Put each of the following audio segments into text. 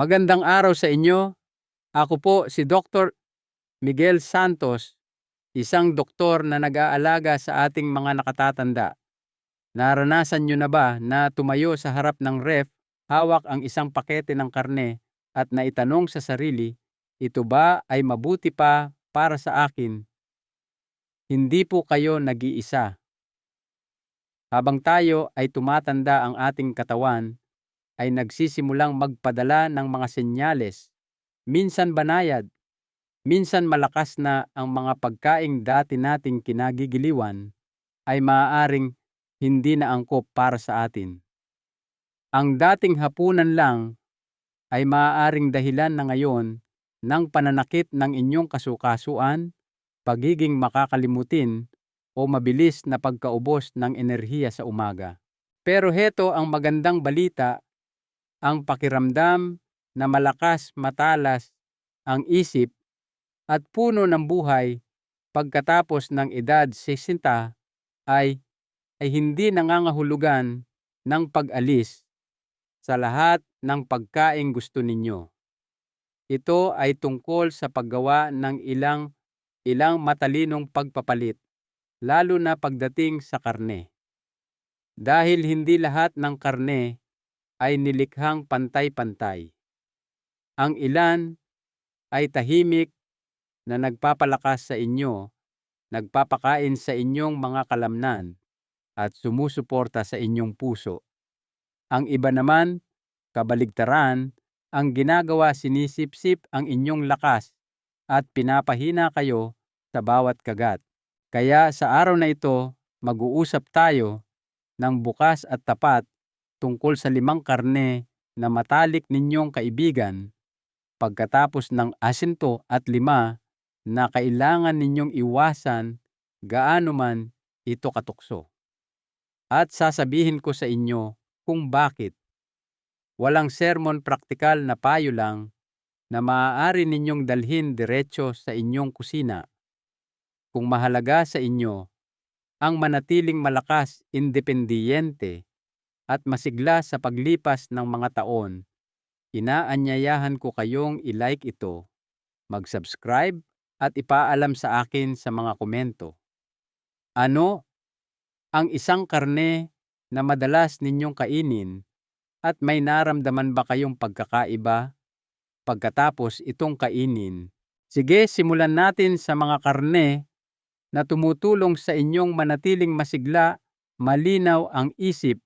Magandang araw sa inyo. Ako po si Dr. Miguel Santos, isang doktor na nag-aalaga sa ating mga nakatatanda. Naranasan nyo na ba na tumayo sa harap ng ref, hawak ang isang pakete ng karne at naitanong sa sarili, ito ba ay mabuti pa para sa akin? Hindi po kayo nag-iisa. Habang tayo ay tumatanda, ang ating katawan ay nagsisimulang magpadala ng mga senyales. Minsan banayad, minsan malakas na ang mga pagkaing dati nating kinagigiliwan ay maaaring hindi na angkop para sa atin. Ang dating hapunan lang ay maaaring dahilan na ngayon ng pananakit ng inyong kasukasuan, pagiging makakalimutin o mabilis na pagkaubos ng enerhiya sa umaga. Pero heto ang magandang balita, ang pakiramdam na malakas, matalas ang isip at puno ng buhay pagkatapos ng edad 60 ay hindi nangangahulugan ng pag-alis sa lahat ng pagkaing gusto ninyo. Ito ay tungkol sa paggawa ng ilang matalinong pagpapalit, lalo na pagdating sa karne. Dahil hindi lahat ng karne ay nilikhang pantay-pantay. Ang ilan ay tahimik na nagpapalakas sa inyo, nagpapakain sa inyong mga kalamnan, at sumusuporta sa inyong puso. Ang iba naman, kabaligtaran, ang ginagawa, sinisipsip ang inyong lakas at pinapahina kayo sa bawat kagat. Kaya sa araw na ito, mag-uusap tayo ng bukas at tapat tungkol sa 5 karne na matalik ninyong kaibigan, pagkatapos ng 10 at 5 na kailangan ninyong iwasan gaano man ito katukso. At sasabihin ko sa inyo kung bakit. Walang sermon, praktikal na payo lang na maaari ninyong dalhin diretso sa inyong kusina. Kung mahalaga sa inyo ang manatiling malakas, independiyente at masigla sa paglipas ng mga taon, inaanyayahan ko kayong i-like ito, mag-subscribe at ipaalam sa akin sa mga komento. Ano ang isang karne na madalas ninyong kainin at may naramdaman ba kayong pagkakaiba pagkatapos itong kainin? Sige, simulan natin sa mga karne na tumutulong sa inyong manatiling masigla, malinaw ang isip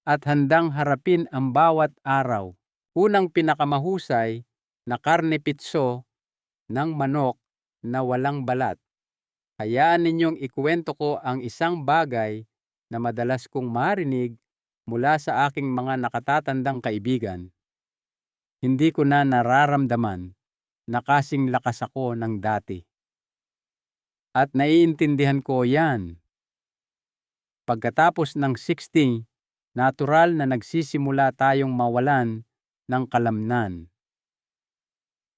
at handang harapin ang bawat araw. Unang pinakamahusay na karne pitso ng manok na walang balat. Hayaan ninyong ikuwento ko ang isang bagay na madalas kong marinig mula sa aking mga nakatatandang kaibigan. Hindi ko na nararamdaman na kasing lakas ako ng dati. At naiintindihan ko yan. Pagkatapos ng 60, natural na nagsisimula tayong mawalan ng kalamnan.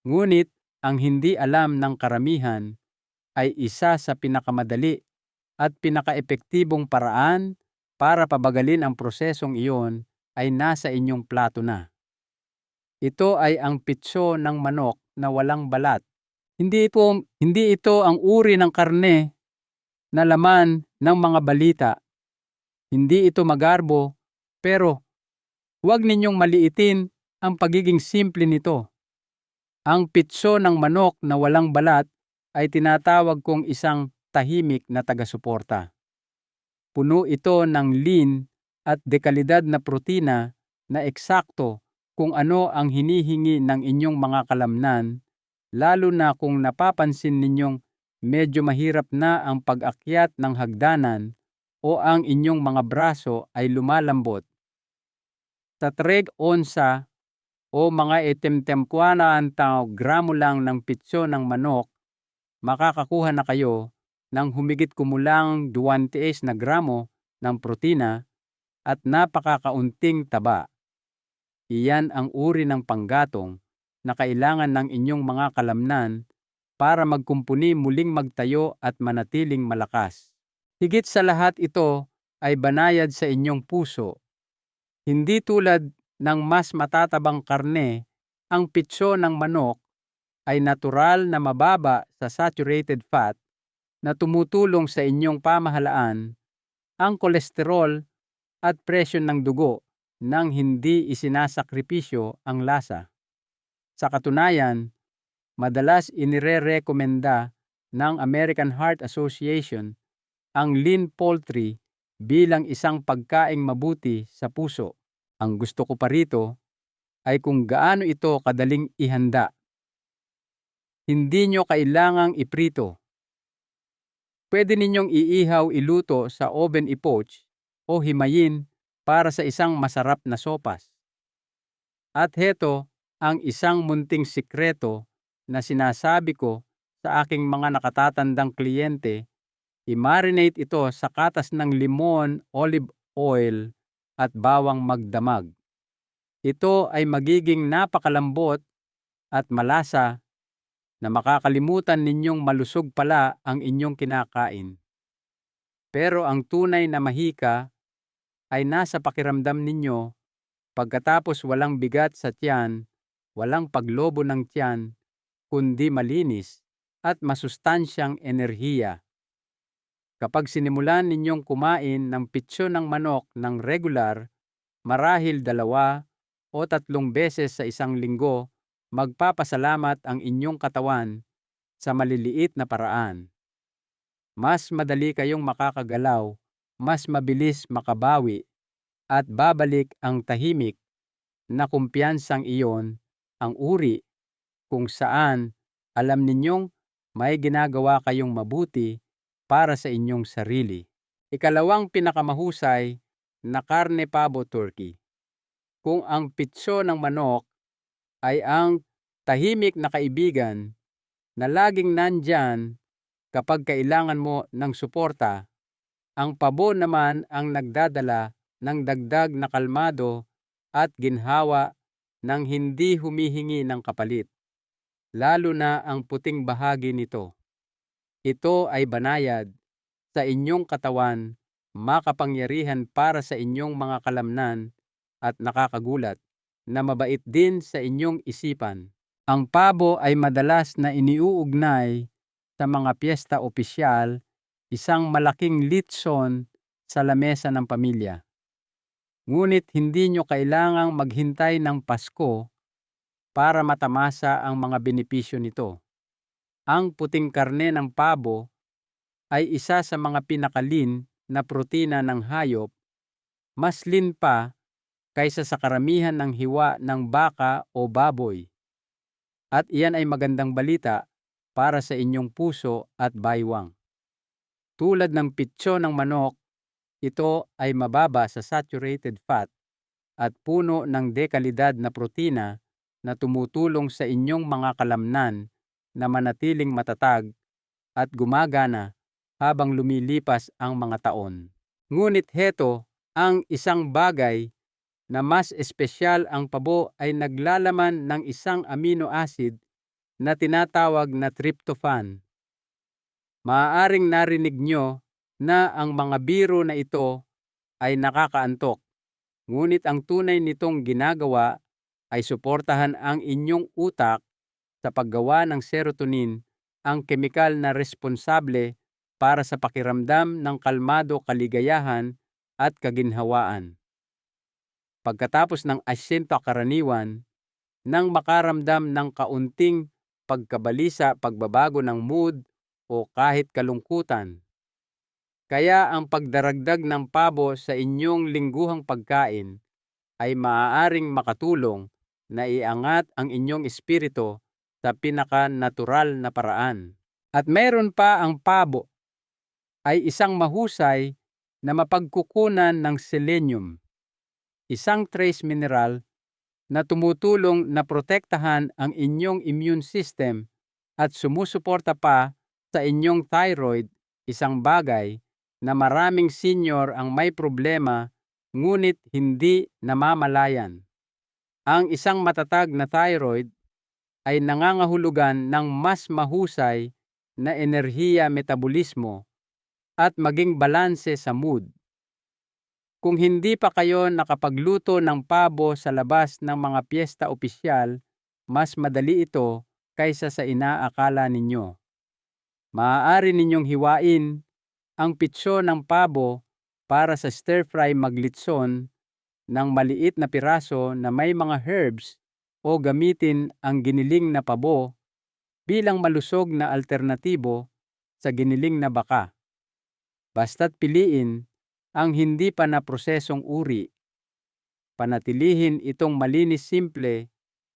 Ngunit ang hindi alam ng karamihan ay isa sa pinakamadali at pinakaepektibong paraan para pabagalin ang prosesong iyon ay nasa inyong plato na. Ito ay ang pitso ng manok na walang balat. Hindi ito ang uri ng karne na laman ng mga balita. Hindi ito magarbo, pero huwag ninyong maliitin ang pagiging simple nito. Ang pitso ng manok na walang balat ay tinatawag kong isang tahimik na taga-suporta. Puno ito ng lean at dekalidad na protina na eksakto kung ano ang hinihingi ng inyong mga kalamnan, lalo na kung napapansin ninyong medyo mahirap na ang pag-akyat ng hagdanan o ang inyong mga braso ay lumalambot. Sa 3 onsa o mga 70 gramo lang ng pitso ng manok, makakakuha na kayo ng humigit kumulang 20 na gramo ng protina at napakakaunting taba. Iyan ang uri ng panggatong na kailangan ng inyong mga kalamnan para magkumpuni, muling magtayo at manatiling malakas. Higit sa lahat, ito ay banayad sa inyong puso. Hindi tulad ng mas matatabang karne, Ang pitso ng manok ay natural na mababa sa saturated fat na tumutulong sa inyong pamahalaan ang kolesterol at presyon ng dugo nang hindi isinasakripisyo ang lasa. Sa katunayan, madalas inirerekomenda ng American Heart Association ang lean poultry bilang isang pagkaing mabuti sa puso. Ang gusto ko pa rito ay kung gaano ito kadaling ihanda. Hindi nyo kailangang iprito. Pwede ninyong iihaw, iluto sa oven, ipoach o himayin para sa isang masarap na sopas. At heto ang isang munting sikreto na sinasabi ko sa aking mga nakatatandang kliyente. I-marinate ito sa katas ng limon, olive oil at bawang magdamag. Ito ay magiging napakalambot at malasa na makakalimutan ninyong malusog pala ang inyong kinakain. Pero ang tunay na mahika ay nasa pakiramdam ninyo pagkatapos walang bigat sa tiyan, walang paglobo ng tiyan, kundi malinis at masustansyang enerhiya. Kapag sinimulan ninyong kumain ng pitso ng manok ng regular, marahil 2 o 3 beses sa isang linggo, magpapasalamat ang inyong katawan sa maliliit na paraan. Mas madali kayong makakagalaw, mas mabilis makabawi, at babalik ang tahimik na kumpiyansang iyon, ang uri kung saan alam ninyong may ginagawa kayong mabuti para sa inyong sarili. Ikalawang pinakamahusay na karne, pabo, turkey. Kung ang pitso ng manok ay ang tahimik na kaibigan na laging nandyan kapag kailangan mo ng suporta, ang pabo naman ang nagdadala ng dagdag na kalmado at ginhawa nang hindi humihingi ng kapalit, lalo na ang puting bahagi nito. Ito ay banayad sa inyong katawan, makapangyarihan para sa inyong mga kalamnan at nakakagulat na mabait din sa inyong isipan. Ang pabo ay madalas na iniuugnay sa mga piyesta opisyal, isang malaking litson sa lamesa ng pamilya. Ngunit hindi nyo kailangang maghintay ng Pasko para matamasa ang mga benepisyo nito. Ang puting karne ng pabo ay isa sa mga pinakalin na protina ng hayop, mas lean pa kaysa sa karamihan ng hiwa ng baka o baboy. At iyan ay magandang balita para sa inyong puso at baywang. Tulad ng pitso ng manok, ito ay mababa sa saturated fat at puno ng dekalidad na protina na tumutulong sa inyong mga kalamnan na manatiling matatag at gumagana habang lumilipas ang mga taon. Ngunit heto ang isang bagay na mas espesyal: ang pabo ay naglalaman ng isang amino acid na tinatawag na tryptophan. Maaaring narinig nyo na ang mga biro na ito ay nakakaantok, ngunit ang tunay nitong ginagawa ay suportahan ang inyong utak sa paggawa ng serotonin, ang kemikal na responsable para sa pakiramdam ng kalmado, kaligayahan at kaginhawaan. Pagkatapos ng asyento karaniwan, nang makaramdam ng kaunting pagkabalisa, pagbabago ng mood o kahit kalungkutan. Kaya ang pagdaragdag ng pabo sa inyong lingguhang pagkain ay maaaring makatulong na iangat ang inyong espiritu sa pinaka-natural na paraan. At mayroon pa, ang pabo ay isang mahusay na mapagkukunan ng selenium, isang trace mineral na tumutulong na protektahan ang inyong immune system at sumusuporta pa sa inyong thyroid, isang bagay na maraming senior ang may problema ngunit hindi namamalayan. Ang isang matatag na thyroid ay nangangahulugan ng mas mahusay na enerhiya, metabolismo at maging balanse sa mood. Kung hindi pa kayo nakapagluto ng pabo sa labas ng mga piyesta opisyal, mas madali ito kaysa sa inaakala ninyo. Maaari ninyong hiwain ang pitso ng pabo para sa stir-fry maglitson ng maliit na piraso na may mga herbs o gamitin ang giniling na pabo bilang malusog na alternatibo sa giniling na baka. Basta't piliin ang hindi pa naprosesong uri. Panatilihin itong malinis, simple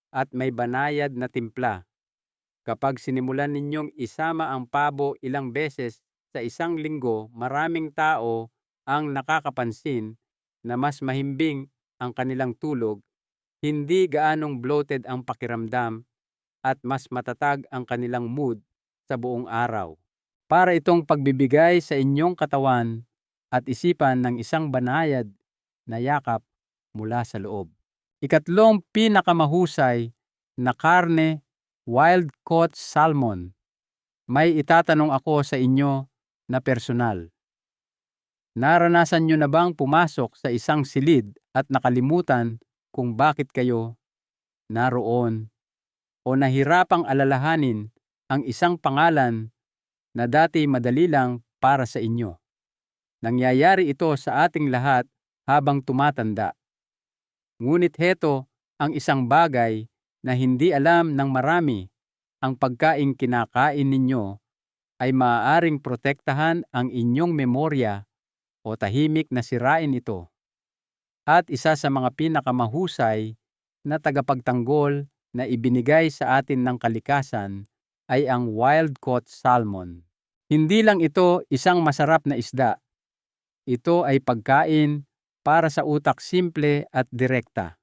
at may banayad na timpla. Kapag sinimulan ninyong isama ang pabo ilang beses sa isang linggo, maraming tao ang nakakapansin na mas mahimbing ang kanilang tulog, hindi gaanong bloated ang pakiramdam, at mas matatag ang kanilang mood sa buong araw. Para itong pagbibigay sa inyong katawan at isipan ng isang banayad na yakap mula sa loob. Ikatlong pinakamahusay na karne, wild-caught salmon. May itatanong ako sa inyo na personal. Naranasan nyo na bang pumasok sa isang silid at nakalimutan kung bakit kayo naroon o nahirapang alalahanin ang isang pangalan na dati madali lang para sa inyo? Nangyayari ito sa ating lahat habang tumatanda. Ngunit heto ang isang bagay na hindi alam ng marami: ang pagkaing kinakain ninyo ay maaaring protektahan ang inyong memorya o tahimik na sirain ito. At isa sa mga pinakamahusay na tagapagtanggol na ibinigay sa atin ng kalikasan ay ang wild-caught salmon. Hindi lang ito isang masarap na isda. Ito ay pagkain para sa utak, simple at direkta.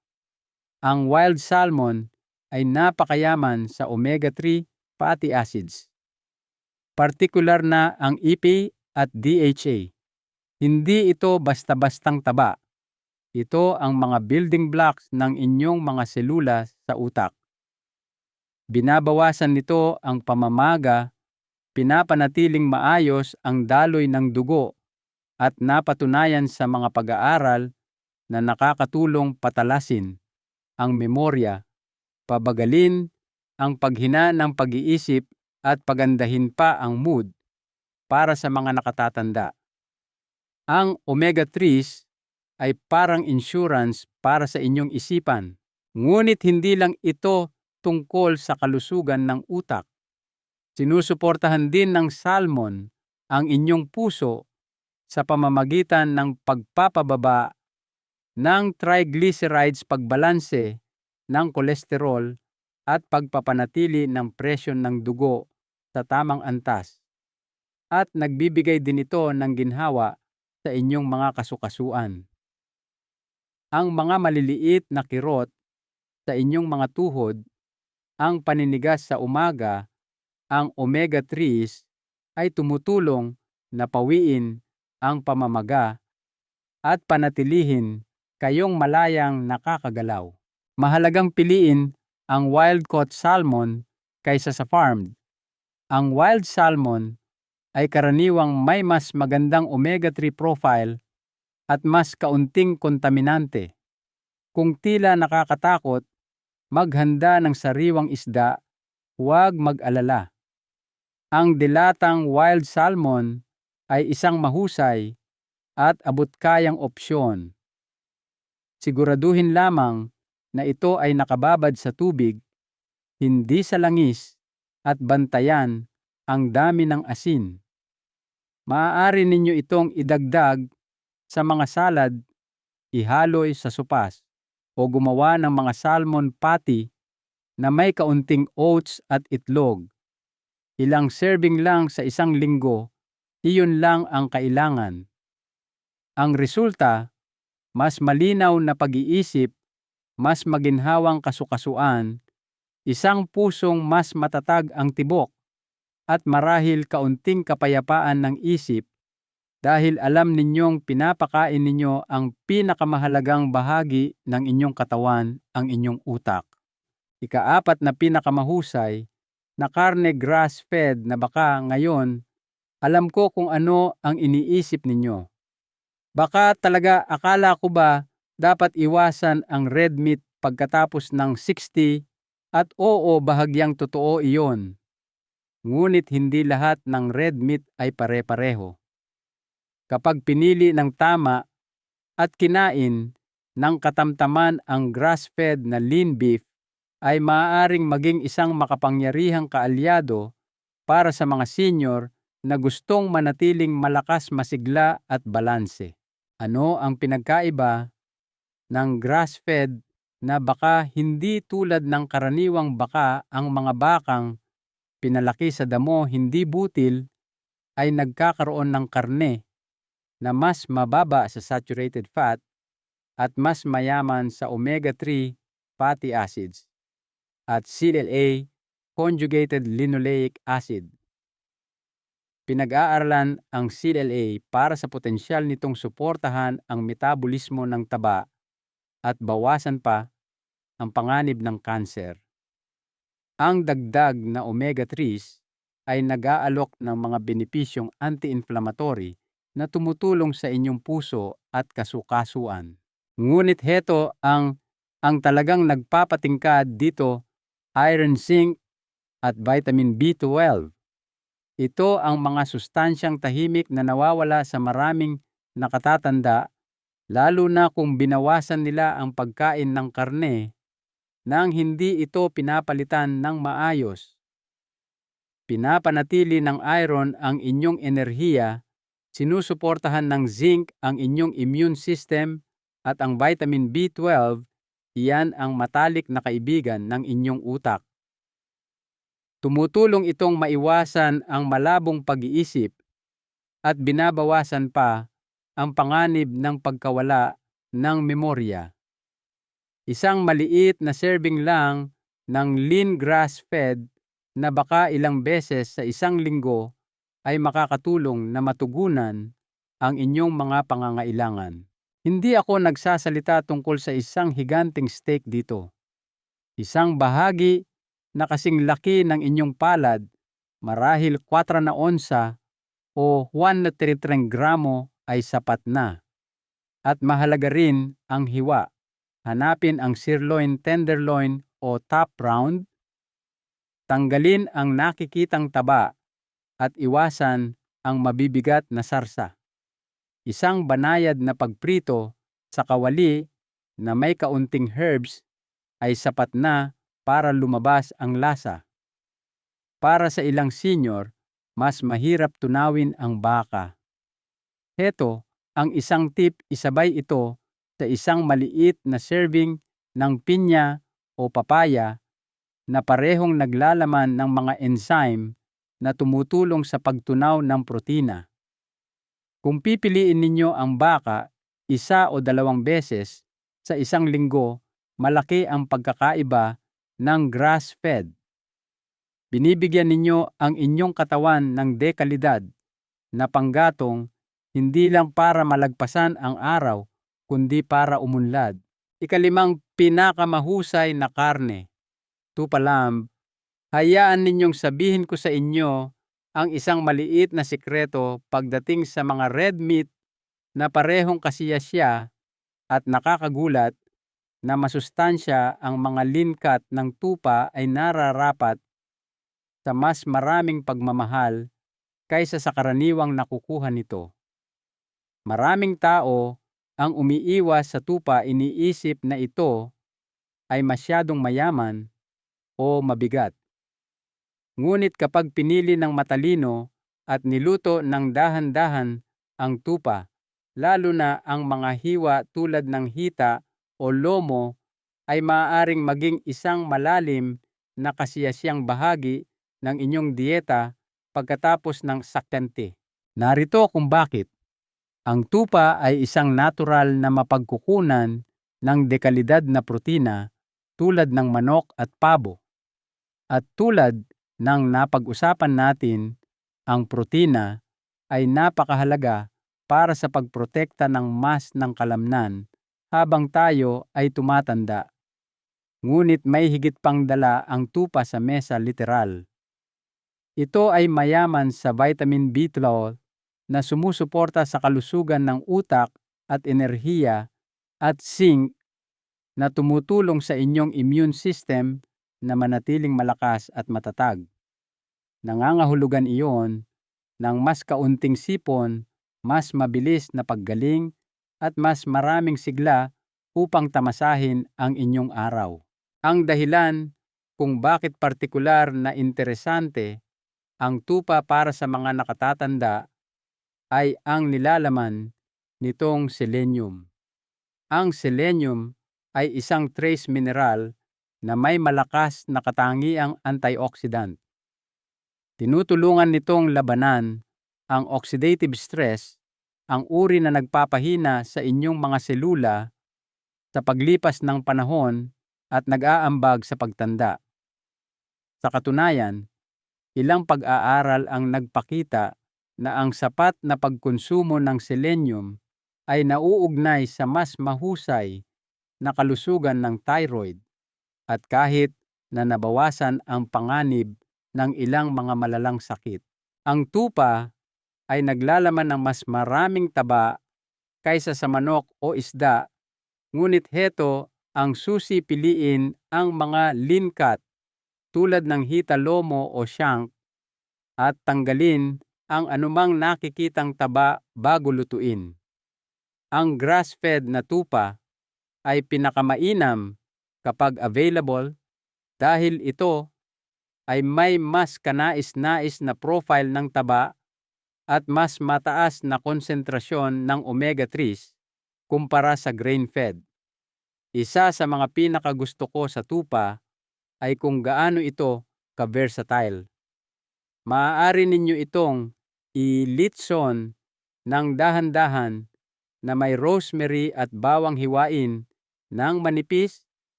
Ang wild salmon ay napakayaman sa omega-3 fatty acids, partikular na ang EPA at DHA. Hindi ito basta-bastang taba. Ito ang mga building blocks ng inyong mga selula sa utak. Binabawasan nito ang pamamaga, pinapanatiling maayos ang daloy ng dugo, at napatunayan sa mga pag-aaral na nakakatulong patalasin ang memorya, pabagalin ang paghina ng pag-iisip at pagandahin pa ang mood para sa mga nakatatanda. Ang omega-3s ay parang insurance para sa inyong isipan. Ngunit hindi lang ito tungkol sa kalusugan ng utak. Sinusuportahan din ng salmon ang inyong puso sa pamamagitan ng pagpapababa ng triglycerides, pagbalanse ng kolesterol, at pagpapanatili ng presyon ng dugo sa tamang antas. At nagbibigay din ito ng ginhawa sa inyong mga kasukasuan. Ang mga maliliit na kirot sa inyong mga tuhod, ang paninigas sa umaga, ang omega-3s ay tumutulong na pawiin ang pamamaga at panatilihin kayong malayang nakakagalaw. Mahalagang piliin ang wild-caught salmon kaysa sa farmed. Ang wild salmon ay karaniwang may mas magandang omega-3 profile at mas kaunting kontaminante. Kung tila nakakatakot maghanda ng sariwang isda, huwag mag-alala. Ang dilatang wild salmon ay isang mahusay at abot-kayang opsyon. Siguraduhin lamang na ito ay nakababad sa tubig, hindi sa langis, at bantayan ang dami ng asin. Maaari ninyo itong idagdag sa mga salad, ihaloy sa sopas, o gumawa ng mga salmon patty na may kaunting oats at itlog. Ilang serving lang sa isang linggo, iyon lang ang kailangan. Ang resulta, mas malinaw na pag-iisip, mas maginhawang kasukasuan, isang pusong mas matatag ang tibok, at marahil kaunting kapayapaan ng isip dahil alam ninyong pinapakain ninyo ang pinakamahalagang bahagi ng inyong katawan, ang inyong utak. Ika-4 na pinakamahusay na karne, grass-fed na baka. Ngayon, alam ko kung ano ang iniisip ninyo. Baka talaga, akala ko ba dapat iwasan ang red meat pagkatapos ng 60 At oo, bahagyang totoo iyon. Ngunit hindi lahat ng red meat ay pare-pareho. Kapag pinili ng tama at kinain ng katamtaman ang grass-fed na lean beef, ay maaaring maging isang makapangyarihang kaalyado para sa mga senior na gustong manatiling malakas, masigla at balanse. Ano ang pinagkaiba ng grass-fed na baka? Hindi tulad ng karaniwang baka, ang mga bakang pinalaki sa damo hindi butil ay nagkakaroon ng karne na mas mababa sa saturated fat at mas mayaman sa omega-3 fatty acids at CLA, conjugated linoleic acid. Pinag-aaralan ang CLA para sa potensyal nitong suportahan ang metabolismo ng taba at bawasan pa ang panganib ng kanser. Ang dagdag na omega-3s ay nag-aalok ng mga benepisyong anti-inflammatory na tumutulong sa inyong puso at kasukasuan. Ngunit heto ang talagang nagpapatingkad dito: iron, zinc at vitamin B12. Ito ang mga sustansyang tahimik na nawawala sa maraming nakatatanda, lalo na kung binawasan nila ang pagkain ng karne nang hindi ito pinapalitan ng maayos. Pinapanatili ng iron ang inyong enerhiya, sinusuportahan ng zinc ang inyong immune system, at ang vitamin B12, iyan ang matalik na kaibigan ng inyong utak. Tumutulong itong maiwasan ang malabong pag-iisip at binabawasan pa ang panganib ng pagkawala ng memorya. Isang maliit na serving lang ng lean grass-fed na baka ilang beses sa isang linggo ay makakatulong na matugunan ang inyong mga pangangailangan. Hindi ako nagsasalita tungkol sa isang higanting steak dito. Isang bahagi na kasing laki ng inyong palad, marahil 4 na onsa o 133 gramo ay sapat na. At mahalaga rin ang hiwa. Hanapin ang sirloin, tenderloin o top round. Tanggalin ang nakikitang taba at iwasan ang mabibigat na sarsa. Isang banayad na pagprito sa kawali na may kaunting herbs ay sapat na para lumabas ang lasa. Para sa ilang senior, mas mahirap tunawin ang baka. Heto ang isang tip: isabay ito sa isang maliit na serving ng pinya o papaya na parehong naglalaman ng mga enzyme na tumutulong sa pagtunaw ng protina. Kung pipiliin ninyo ang baka 1 o 2 beses sa isang linggo, malaki ang pagkakaiba ng grass-fed. Binibigyan ninyo ang inyong katawan ng dekalidad na panggatong, hindi lang para malagpasan ang araw, kundi para umunlad. 5, pinakamahusay na karne. Tupa lamb. Hayaan ninyong sabihin ko sa inyo ang isang maliit na sikreto pagdating sa mga red meat na parehong kasiyasya at nakakagulat na masustansya. Ang mga lean cut ng tupa ay nararapat sa mas maraming pagmamahal kaysa sa karaniwang nakukuha nito. Maraming tao ang umiiwas sa tupa, iniisip na ito ay masyadong mayaman o mabigat. Ngunit kapag pinili ng matalino at niluto ng dahan-dahan ang tupa, lalo na ang mga hiwa tulad ng hita o lomo, ay maaaring maging isang malalim na kasiyasyang bahagi ng inyong dieta pagkatapos ng sakyante. Narito kung bakit. Ang tupa ay isang natural na mapagkukunan ng dekalidad na protina tulad ng manok at pabo. At tulad ng napag-usapan natin, ang protina ay napakahalaga para sa pagprotekta ng mas ng kalamnan habang tayo ay tumatanda. Ngunit may higit pang dala ang tupa sa mesa, literal. Ito ay mayaman sa vitamin B12 na sumusuporta sa kalusugan ng utak at enerhiya, at zinc na tumutulong sa inyong immune system na manatiling malakas at matatag. Nangangahulugan iyon ng mas kaunting sipon, mas mabilis na paggaling, at mas maraming sigla upang tamasahin ang inyong araw. Ang dahilan kung bakit partikular na interesante ang tupa para sa mga nakatatanda ay ang nilalaman nitong selenium. Ang selenium ay isang trace mineral na may malakas na katangiang antioxidant. Tinutulungan nitong labanan ang oxidative stress, ang uri na nagpapahina sa inyong mga selula sa paglipas ng panahon at nag-aambag sa pagtanda. Sa katunayan, ilang pag-aaral ang nagpakita na ang sapat na pagkonsumo ng selenium ay nauugnay sa mas mahusay na kalusugan ng thyroid at kahit na nabawasan ang panganib ng ilang mga malalang sakit. Ang tupa ay naglalaman ng mas maraming taba kaysa sa manok o isda, ngunit heto ang susi, piliin ang mga lean cut tulad ng hita lomo o shank at tanggalin ang anumang nakikitang taba bago lutuin. Ang grass-fed na tupa ay pinakamainam kapag available dahil ito ay may mas kanais-nais na profile ng taba at mas mataas na konsentrasyon ng omega-3 kumpara sa grain-fed. Isa sa mga pinakagusto ko sa tupa ay kung gaano ito ka-versatile. Maaari ninyo itong i-litson ng dahan-dahan na may rosemary at bawang hiwain ng manipis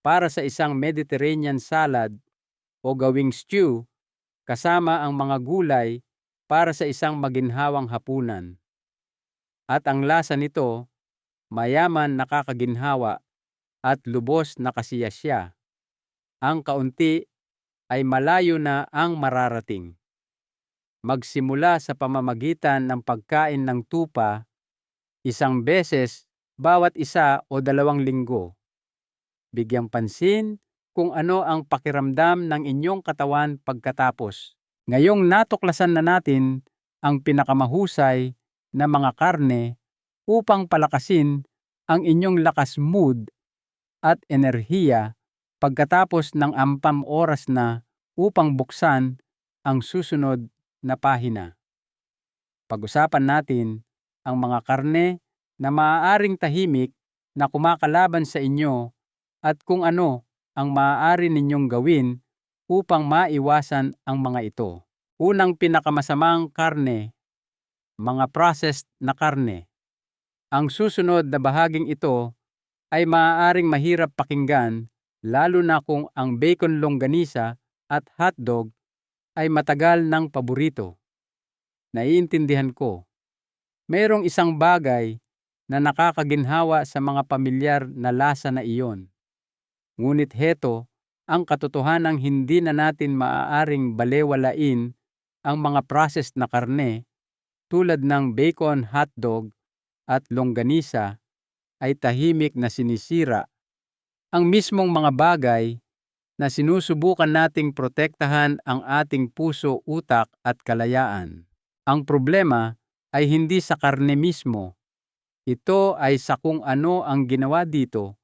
para sa isang Mediterranean salad o gawing stew kasama ang mga gulay para sa isang maginhawang hapunan. At ang lasa nito, mayaman, nakakaginhawa at lubos na kasiyasya. Ang kaunti ay malayo na ang mararating. Magsimula sa pamamagitan ng pagkain ng tupa isang beses bawat 1 o 2 linggo. Bigyang pansin kung ano ang pakiramdam ng inyong katawan pagkatapos. Ngayong natuklasan na natin ang pinakamahusay na mga karne upang palakasin ang inyong lakas, mood at enerhiya pagkatapos ng 4 oras na upang buksan ang susunod na pahina. Pag-usapan natin ang mga karne na maaaring tahimik na kumakalaban sa inyo at kung ano ang maaari ninyong gawin upang maiwasan ang mga ito. Unang pinakamasamang karne, mga processed na karne. Ang susunod na bahaging ito ay maaaring mahirap pakinggan, lalo na kung ang bacon longganisa at hotdog ay matagal ng paborito. Naiintindihan ko. Mayroong isang bagay na nakakaginhawa sa mga pamilyar na lasa na iyon. Ngunit heto ang katotohanang hindi na natin maaaring balewalain ang mga processed na karne tulad ng bacon, hotdog at longganisa ay tahimik na sinisira ang mismong mga bagay na sinusubukan nating protektahan ang ating puso, utak at kalayaan. Ang problema ay hindi sa karne mismo. Ito ay sa kung ano ang ginawa dito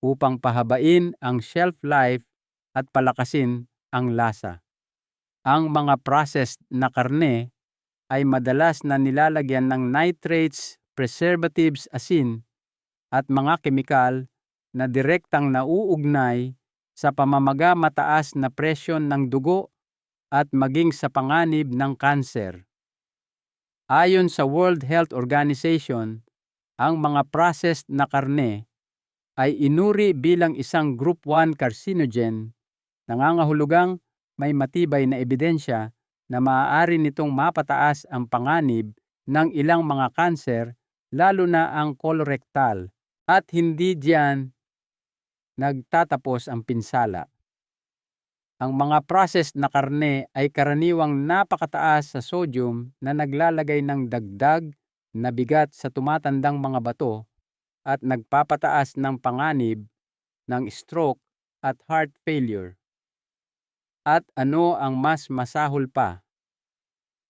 upang pahabain ang shelf life at palakasin ang lasa. Ang mga processed na karne ay madalas na nilalagyan ng nitrates, preservatives, asin, at mga kemikal na direktang nauugnay sa pamamaga mataas na presyon ng dugo at maging sa panganib ng kanser. Ayon sa World Health Organization, ang mga processed na karne ay inuri bilang isang Group 1 carcinogen, nangangahulugang may matibay na ebidensya na maaari nitong mapataas ang panganib ng ilang mga kanser, lalo na ang colorectal, at hindi diyan nagtatapos ang pinsala. Ang mga processed na karne ay karaniwang napakataas sa sodium na naglalagay ng dagdag na bigat sa tumatandang mga bato at nagpapataas ng panganib ng stroke at heart failure. At ano ang mas masahol pa?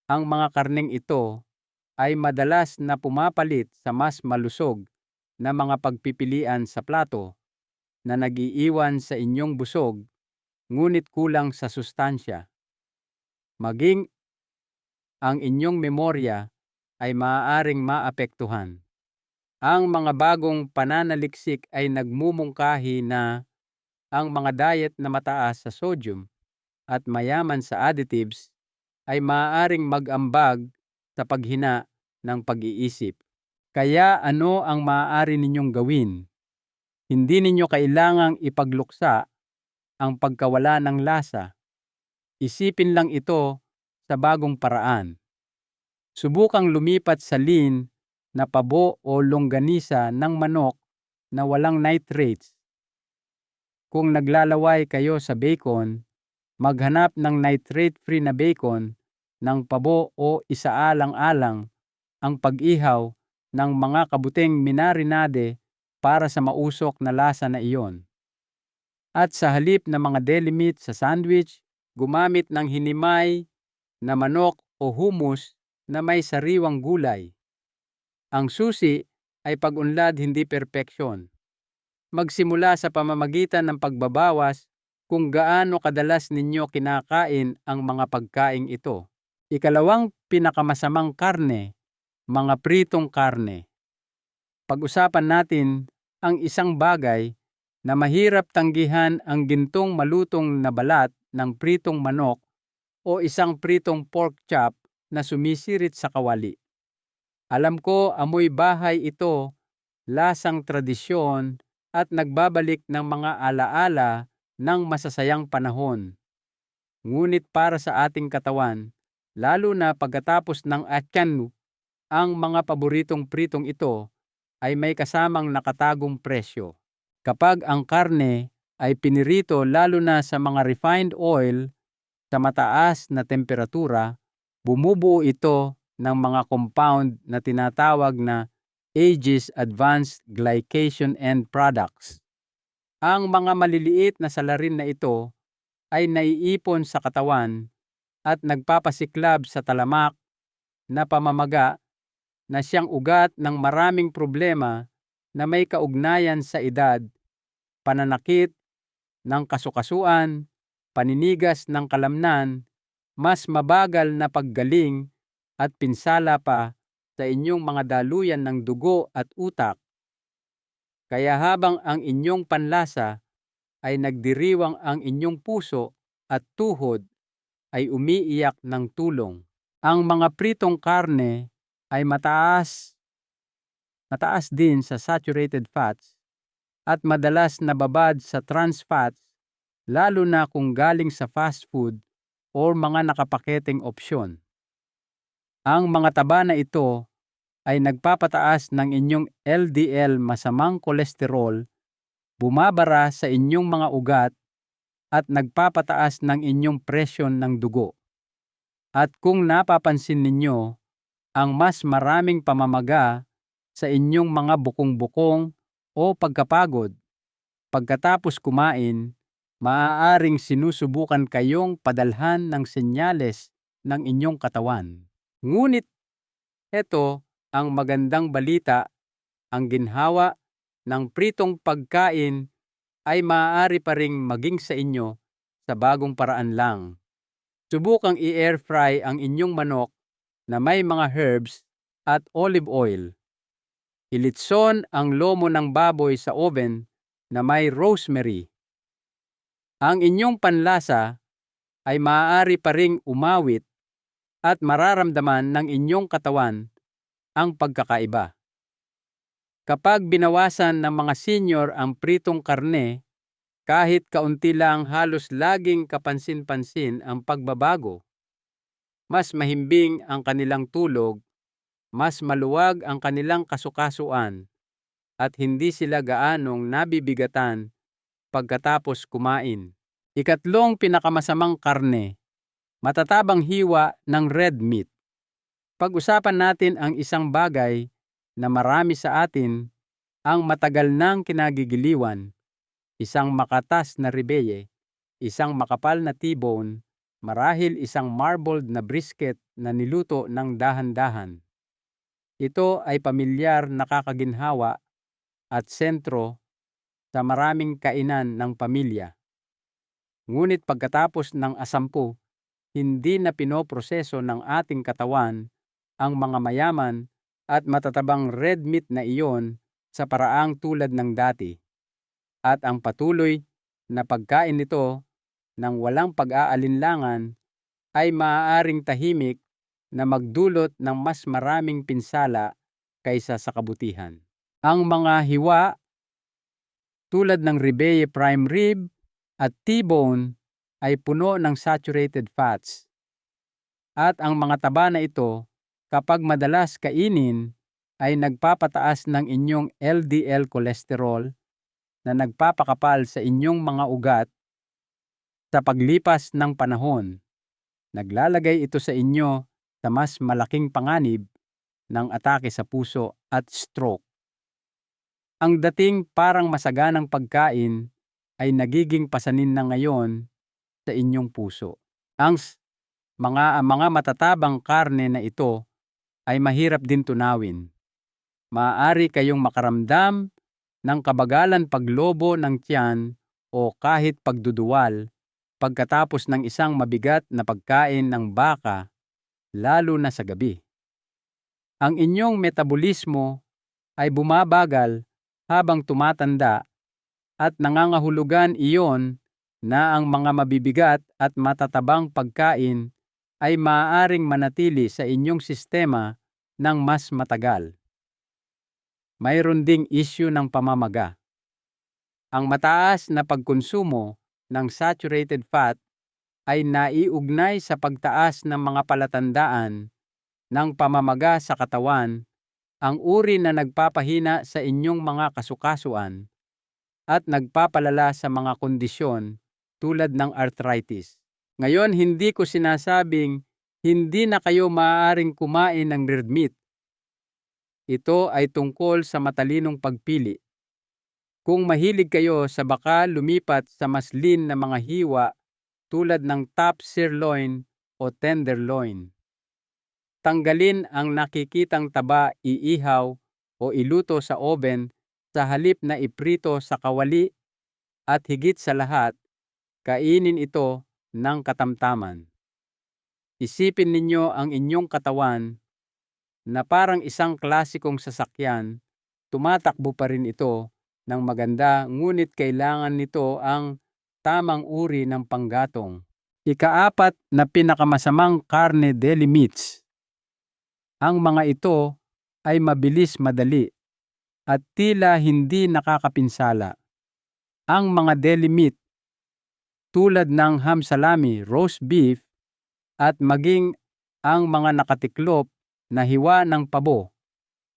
Ang mga karneng ito ay madalas na pumapalit sa mas malusog na mga pagpipilian sa plato na nag-iiwan sa inyong busog ngunit kulang sa sustansya. Maging ang inyong memorya ay maaaring maapektuhan. Ang mga bagong pananaliksik ay nagmumungkahi na ang mga diet na mataas sa sodium at mayaman sa additives ay maaaring mag-ambag sa paghina ng pag-iisip. Kaya ano ang maaari ninyong gawin? Hindi ninyo kailangang ipagluksa ang pagkawala ng lasa. Isipin lang ito sa bagong paraan. Subukang lumipat sa lean na pabo o longganisa ng manok na walang nitrates. Kung naglalaway kayo sa bacon, maghanap ng nitrate-free na bacon ng pabo o isaalang-alang ang pag-ihaw ng mga kabuting minarinade para sa mausok na lasa na iyon. At sa halip na mga deli meat sa sandwich, gumamit ng hinimay na manok o hummus na may sariwang gulay. Ang susi ay pag-unlad, hindi perpeksyon. Magsimula sa pamamagitan ng pagbabawas kung gaano kadalas ninyo kinakain ang mga pagkaing ito. Ikalawang pinakamasamang karne, mga pritong karne. Pag-usapan natin ang isang bagay na mahirap tanggihan, ang gintong malutong na balat ng pritong manok o isang pritong pork chop na sumisirit sa kawali. Alam ko amoy bahay ito, lasang tradisyon at nagbabalik ng mga alaala ng masasayang panahon. Ngunit para sa ating katawan, lalo na pagkatapos ng atyan, ang mga paboritong pritong ito ay may kasamang nakatagong presyo. Kapag ang karne ay pinirito lalo na sa mga refined oil sa mataas na temperatura, bumubuo ito ng mga compound na tinatawag na Aegis Advanced Glycation End Products. Ang mga maliliit na salarin na ito ay naiipon sa katawan at nagpapasiklab sa talamak na pamamaga na siyang ugat ng maraming problema na may kaugnayan sa edad, pananakit ng kasukasuan, paninigas ng kalamnan, mas mabagal na paggaling at pinsala pa sa inyong mga daluyan ng dugo at utak. Kaya habang ang inyong panlasa ay nagdiriwang, ang inyong puso at tuhod ay umiiyak ng tulong. Ang mga pritong karne ay mataas din sa saturated fats at madalas nababad sa trans fats, lalo na kung galing sa fast food o mga nakapaketeng opsyon. Ang mga taba na ito ay nagpapataas ng inyong LDL, masamang kolesterol, bumabara sa inyong mga ugat at nagpapataas ng inyong presyon ng dugo. At kung napapansin ninyo ang mas maraming pamamaga sa inyong mga bukong-bukong o pagkapagod pagkatapos kumain, maaaring sinusubukan kayong padalhan ng senyales ng inyong katawan. Ngunit ito ang magandang balita, ang ginhawa ng pritong pagkain ay maaari pa ring maging sa inyo sa bagong paraan lang. Subukang i-air fry ang inyong manok na may mga herbs at olive oil. Ilitson ang lomo ng baboy sa oven na may rosemary. Ang inyong panlasa ay maaari pa ring umawit at mararamdaman ng inyong katawan ang pagkakaiba. Kapag binawasan ng mga senior ang pritong karne, kahit kaunti lang, halos laging kapansin-pansin ang pagbabago. Mas mahimbing ang kanilang tulog, mas maluwag ang kanilang kasukasuan, at hindi sila gaanong nabibigatan pagkatapos kumain. Ikatlong pinakamasamang karne, matatabang hiwa ng red meat. Pag-usapan natin ang isang bagay na marami sa atin ang matagal nang kinagigiliwan, isang makatas na rebeye isang makapal na T-bone, marahil isang marbled na brisket na niluto ng dahan-dahan. Ito ay pamilyar na kakaginhawa at sentro sa maraming kainan ng pamilya. Ngunit pagkatapos ng asampu, hindi na pinoproseso ng ating katawan ang mga mayaman at matatabang red meat na iyon sa paraang tulad ng dati. At ang patuloy na pagkain nito ng walang pag-aalinlangan ay maaaring tahimik na magdulot ng mas maraming pinsala kaysa sa kabutihan. Ang mga hiwa tulad ng ribeye prime rib at T-bone ay puno ng saturated fats. At ang mga taba na ito, kapag madalas kainin, ay nagpapataas ng inyong LDL cholesterol na nagpapakapal sa inyong mga ugat sa paglipas ng panahon. Naglalagay ito sa inyo sa mas malaking panganib ng atake sa puso at stroke. Ang dating parang masaganang pagkain ay nagiging pasanin na ngayon sa inyong puso. Ang mga matatabang karne na ito ay mahirap din tunawin. Maaari kayong makaramdam ng kabagalan paglobo ng tiyan o kahit pagduduwal pagkatapos ng isang mabigat na pagkain ng baka, lalo na sa gabi. Ang inyong metabolismo ay bumabagal habang tumatanda at nangangahulugan iyon na ang mga mabibigat at matatabang pagkain ay maaaring manatili sa inyong sistema ng mas matagal. Mayroon ding issue ng pamamaga. Ang mataas na pagkonsumo ng saturated fat ay naiugnay sa pagtaas ng mga palatandaan ng pamamaga sa katawan, ang uri na nagpapahina sa inyong mga kasukasuan at nagpapalala sa mga kondisyon tulad ng arthritis. Ngayon, hindi ko sinasabing hindi na kayo maaaring kumain ng red meat. Ito ay tungkol sa matalinong pagpili. Kung mahilig kayo sa baka lumipat sa mas lean na mga hiwa tulad ng top sirloin o tenderloin. Tanggalin ang nakikitang taba, iihaw o iluto sa oven sa halip na iprito sa kawali at higit sa lahat, kainin ito ng katamtaman. Isipin ninyo ang inyong katawan na parang isang klasikong sasakyan, tumatakbo pa rin ito ng maganda ngunit kailangan nito ang tamang uri ng panggatong. Ikaapat na pinakamasamang karne deli meats. Ang mga ito ay mabilis madali at tila hindi nakakapinsala. Ang mga deli meat tulad ng ham salami, roast beef at maging ang mga nakatiklop na hiwa ng pabo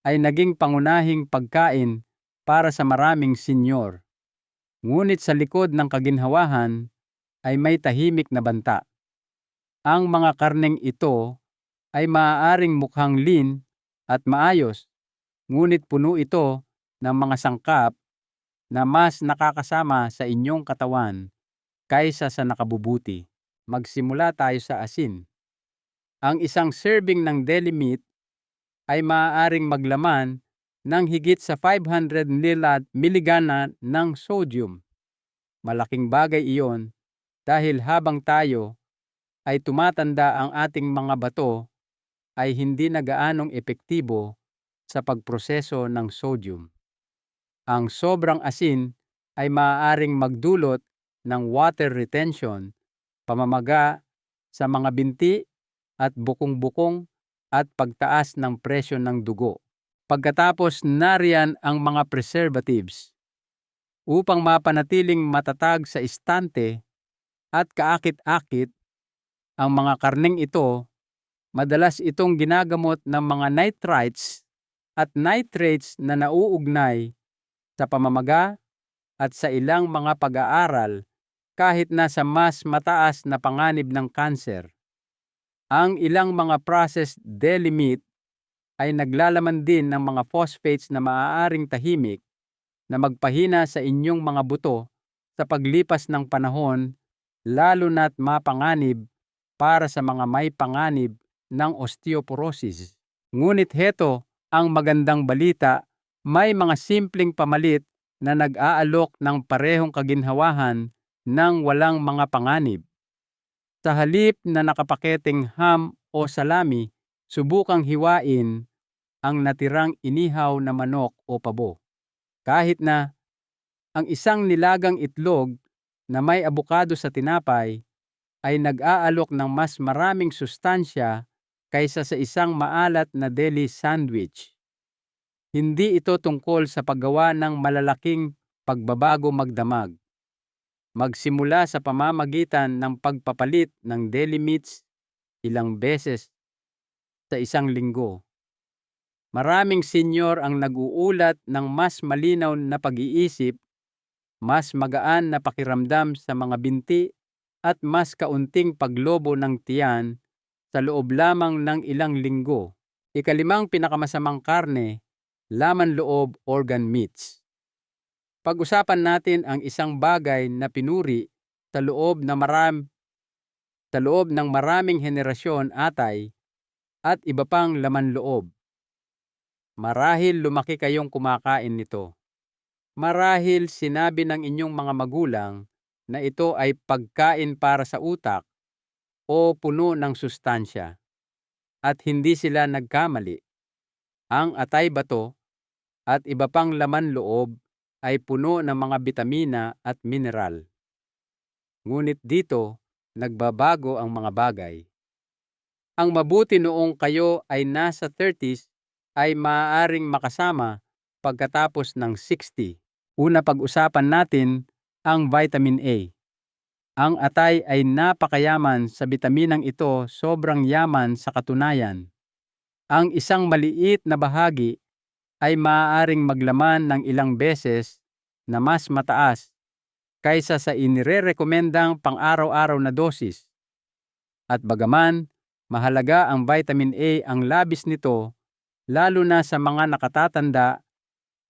ay naging pangunahing pagkain para sa maraming senyor. Ngunit sa likod ng kaginhawahan ay may tahimik na banta. Ang mga karneng ito ay maaaring mukhang lean at maayos, ngunit puno ito ng mga sangkap na mas nakakasama sa inyong katawan kaysa sa nakabubuti. Magsimula tayo sa asin. Ang isang serving ng deli meat ay maaaring maglaman ng higit sa 500 mg ng sodium. Malaking bagay iyon dahil habang tayo ay tumatanda, ang ating mga bato ay hindi na gaanong epektibo sa pagproseso ng sodium. Ang sobrang asin ay maaaring magdulot ng water retention, pamamaga sa mga binti at bukong-bukong at pagtaas ng presyo ng dugo. Pagkatapos nariyan ang mga preservatives. Upang mapanatiling matatag sa istante at kaakit-akit, ang mga karneng ito, madalas itong ginagamot ng mga nitrites at nitrates na nauugnay sa pamamaga at sa ilang mga pag-aaral kahit nasa mas mataas na panganib ng kanser. Ang ilang mga processed deli meat ay naglalaman din ng mga phosphates na maaaring tahimik na magpahina sa inyong mga buto sa paglipas ng panahon lalo na't mapanganib para sa mga may panganib ng osteoporosis. Ngunit heto ang magandang balita, may mga simpleng pamalit na nag-aalok ng parehong kaginhawahan ng walang mga panganib. Sa halip na nakapaketeng ham o salami, subukang hiwain ang natirang inihaw na manok o pabo. Kahit na ang isang nilagang itlog na may abukado sa tinapay ay nag-aalok ng mas maraming sustansya kaysa sa isang maalat na deli sandwich. Hindi ito tungkol sa paggawa ng malalaking pagbabago magdamag. Magsimula sa pamamagitan ng pagpapalit ng deli meats ilang beses sa isang linggo. Maraming senyor ang nag-uulat ng mas malinaw na pag-iisip, mas magaan na pakiramdam sa mga binti at mas kaunting paglobo ng tiyan sa loob lamang ng ilang linggo. Ikalimang pinakamasamang karne, laman loob organ meats. Pag-usapan natin ang isang bagay na pinuri sa loob ng maraming henerasyon atay at iba pang laman loob. Marahil lumaki kayong kumakain nito. Marahil sinabi ng inyong mga magulang na ito ay pagkain para sa utak o puno ng sustansya. At hindi sila nagkamali. Ang atay bato at iba pang laman loob ay puno ng mga bitamina at mineral. Ngunit dito, nagbabago ang mga bagay. Ang mabuti noong kayo ay nasa 30s ay maaaring makasama pagkatapos ng 60. Una, pag-usapan natin ang vitamin A. Ang atay ay napakayaman sa bitaminang ito, sobrang yaman sa katunayan. Ang isang maliit na bahagi ay maaaring maglaman ng ilang beses na mas mataas kaysa sa inirerekomendang pang-araw-araw na dosis. At bagaman, mahalaga ang vitamin A, ang labis nito, lalo na sa mga nakatatanda,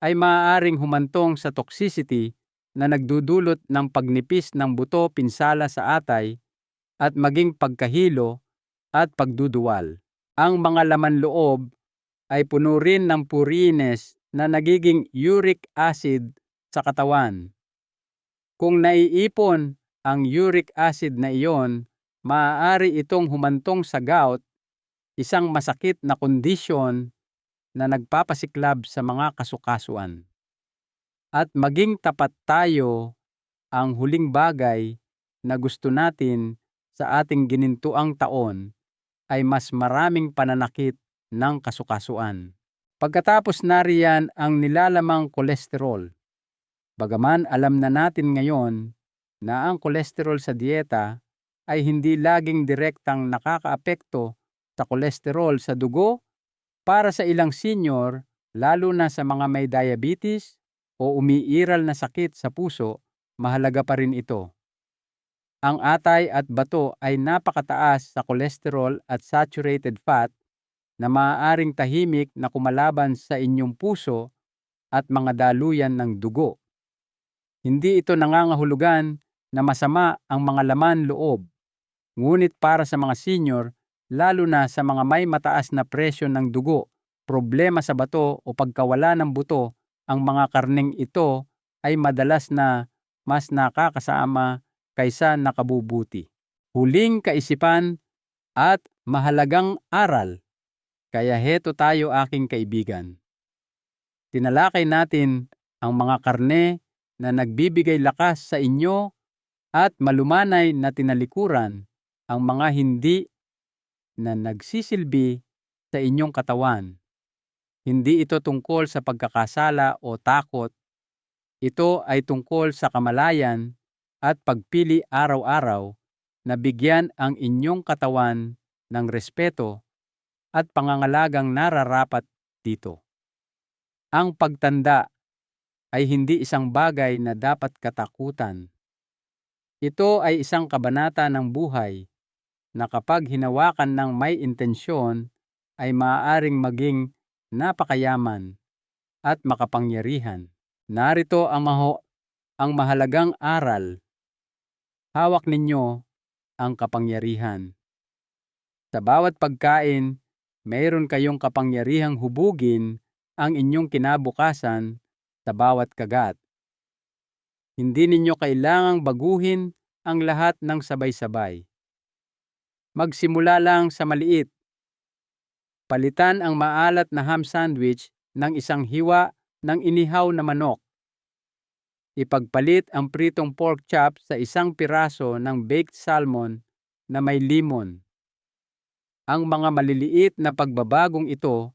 ay maaaring humantong sa toxicity na nagdudulot ng pagnipis ng buto pinsala sa atay at maging pagkahilo at pagduduwal. Ang mga laman loob ay puno rin ng purines na nagiging uric acid sa katawan. Kung naiipon ang uric acid na iyon, maaari itong humantong sa gout, isang masakit na kondisyon na nagpapasiklab sa mga kasukasuan. At maging tapat tayo, ang huling bagay na gusto natin sa ating ginintuang taon ay mas maraming pananakit ng kasukasuan. Pagkatapos nariyan ang nilalamang kolesterol. Bagaman alam na natin ngayon na ang kolesterol sa dieta ay hindi laging direktang nakakaapekto sa kolesterol sa dugo, para sa ilang senior, lalo na sa mga may diabetes o umiiral na sakit sa puso, mahalaga pa rin ito. Ang atay at bato ay napakataas sa kolesterol at saturated fat na maaaring tahimik na kumalaban sa inyong puso at mga daluyan ng dugo. Hindi ito nangangahulugan na masama ang mga laman loob. Ngunit para sa mga senior, lalo na sa mga may mataas na presyo ng dugo, problema sa bato o pagkawala ng buto, ang mga karneng ito ay madalas na mas nakakasama kaysa nakabubuti. Huling kaisipan at mahalagang aral. Kaya heto tayo, aking kaibigan. Tinalakay natin ang mga karne na nagbibigay lakas sa inyo at malumanay na tinalikuran ang mga hindi na nagsisilbi sa inyong katawan. Hindi ito tungkol sa pagkakasala o takot. Ito ay tungkol sa kamalayan at pagpili araw-araw na bigyan ang inyong katawan ng respeto at pangangalagang nararapat dito. Ang pagtanda ay hindi isang bagay na dapat katakutan. Ito ay isang kabanata ng buhay na kapag hinawakan ng may intensyon ay maaaring maging napakayaman at makapangyarihan. Narito ang mahalagang aral. hawak ninyo ang kapangyarihan. Sa bawat pagkain, mayroon kayong kapangyarihang hubugin ang inyong kinabukasan sa bawat kagat. Hindi ninyo kailangang baguhin ang lahat ng sabay-sabay. Magsimula lang sa maliit. Palitan ang maalat na ham sandwich ng isang hiwa ng inihaw na manok. Ipagpalit ang pritong pork chop sa isang piraso ng baked salmon na may limon. Ang mga maliliit na pagbabagong ito,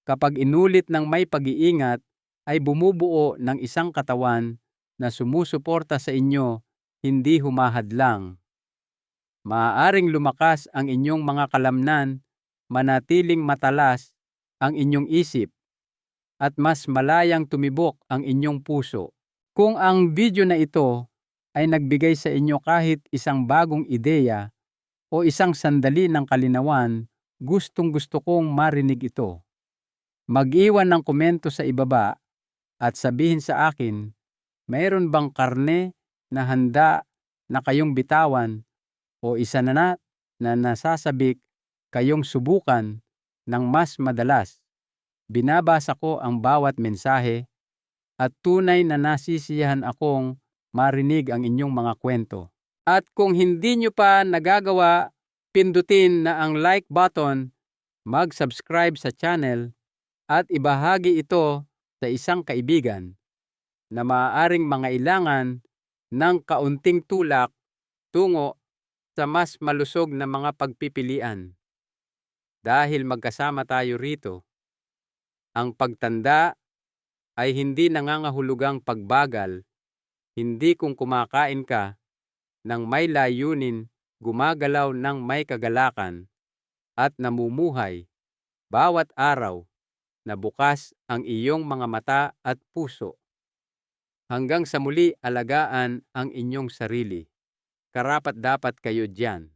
kapag inulit ng may pag-iingat, ay bumubuo ng isang katawan na sumusuporta sa inyo, hindi humahadlang. Maaaring lumakas ang inyong mga kalamnan, manatiling matalas ang inyong isip, at mas malayang tumibok ang inyong puso. Kung ang video na ito ay nagbigay sa inyo kahit isang bagong ideya o isang sandali ng kalinawan, gustong-gusto kong marinig ito. Mag-iwan ng komento sa ibaba at sabihin sa akin, mayroon bang karne na handa na kayong bitawan o isa na nasasabik kayong subukan ng mas madalas? Binabasa ko ang bawat mensahe at tunay na nasisiyahan akong marinig ang inyong mga kwento. At kung hindi nyo pa nagagawa, pindutin na ang like button, mag-subscribe sa channel, at ibahagi ito sa isang kaibigan na maaaring mangailangan ng kaunting tulak tungo sa mas malusog na mga pagpipilian. Dahil magkasama tayo rito, ang pagtanda ay hindi nangangahulugang pagbagal, hindi kung kumakain ka ng may layunin, gumagalaw ng may kagalakan, at namumuhay bawat araw na bukas ang iyong mga mata at puso. Hanggang sa muli, alagaan ang inyong sarili. Karapat-dapat kayo diyan.